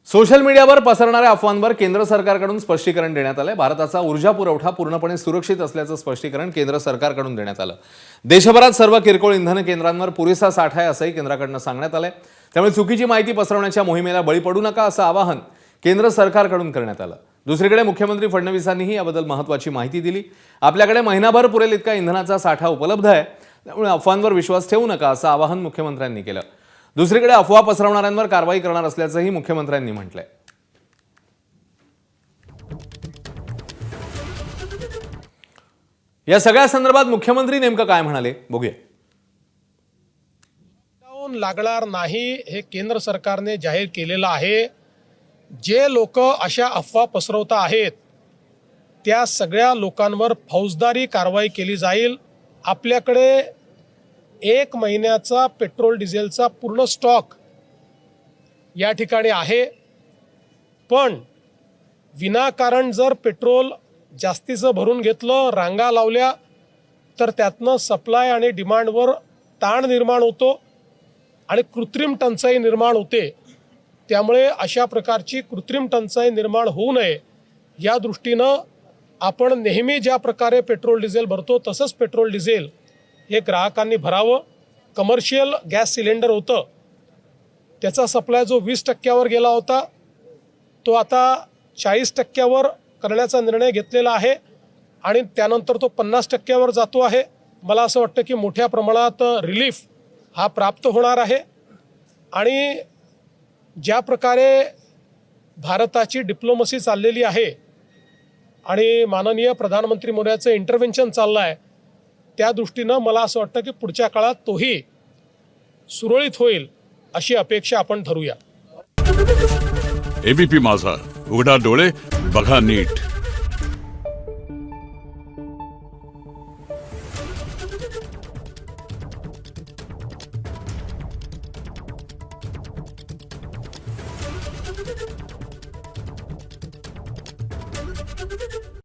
Social मीडियावर पसरणाऱ्या अफवांवर केंद्र सरकारकडून स्पष्टीकरण देण्यात आले। भारताचा ऊर्जा पुरवठा पूर्णपणे सुरक्षित असल्याचं स्पष्टीकरण केंद्र सरकारकडून देण्यात आलं। देशभरात सर्व किरकोळ इंधन केंद्रांवर पुरेसा साठा आहे असंही केंद्राकडून सांगण्यात आलंय। त्यामुळे चुकीची माहिती पसरवण्याच्या मोहिमेला बळी पडू नका असं आवाहन केंद्र सरकारकडून करण्यात आलं। दुसरीकडे मुख्यमंत्री फडणवीसांनीही याबद्दल महत्त्वाची माहिती दिली। आपल्याकडे महिनाभर पुरेल इतका इंधनाचा साठा उपलब्ध आहे, त्यामुळे अफवांवर विश्वास ठेवू नका असं आवाहन मुख्यमंत्र्यांनी केलं। दुसरीकडे अफवा पसरवणाऱ्यांवर कारवाई करणार असल्याचंही मुख्यमंत्र्यांनी म्हटलंय। या सगळ्या संदर्भात मुख्यमंत्री नेमकं काय म्हणाले बघूया। लॉकडाऊन लागणार नाही हे केंद्र सरकारने जाहीर केलेलं आहे। जे लोक अशा अफवा पसरवत आहेत त्या सगळ्या लोकांवर फौजदारी कारवाई केली जाईल। आपल्याकडे 1 महिन्याचा पेट्रोल डिझेलचा पूर्ण स्टॉक या ठिकाणी आहे, पण विनाकारण जर पेट्रोल जास्तीचं भरून घेतलं, रांगा लावल्या, तर त्यातनं सप्लाय आणि डिमांडवर ताण निर्माण होतो आणि कृत्रिम टंचाई निर्माण होते। त्यामुळे अशा प्रकारची कृत्रिम टंचाई निर्माण होऊ नये या दृष्टीनं आपण नेहमी ज्या प्रकारे पेट्रोल डिझेल भरतो तसंच पेट्रोल डिझेल हे ग्राहकांनी भरावं। कमर्शियल गॅस सिलेंडर होतं, त्याचा सप्लाय जो 20% गेला होता तो आता 40% करण्याचा निर्णय घेतलेला आहे आणि त्यानंतर तो 50% जातो आहे। मला असं वाटतं की मोठ्या प्रमाणात रिलीफ हा प्राप्त होणार आहे आणि ज्या प्रकारे भारताची डिप्लोमसी चाललेली आहे आणि माननीय प्रधानमंत्री मोदींचं इंटरव्हेन्शन चाललं आहे, त्या दृष्टीनं मला असं वाटतं की पुढच्या काळात तोही सुरळीत होईल अशी अपेक्षा आपण धरूया। एबीपी माझा, उघडा डोळे बघा नीट। Thank you.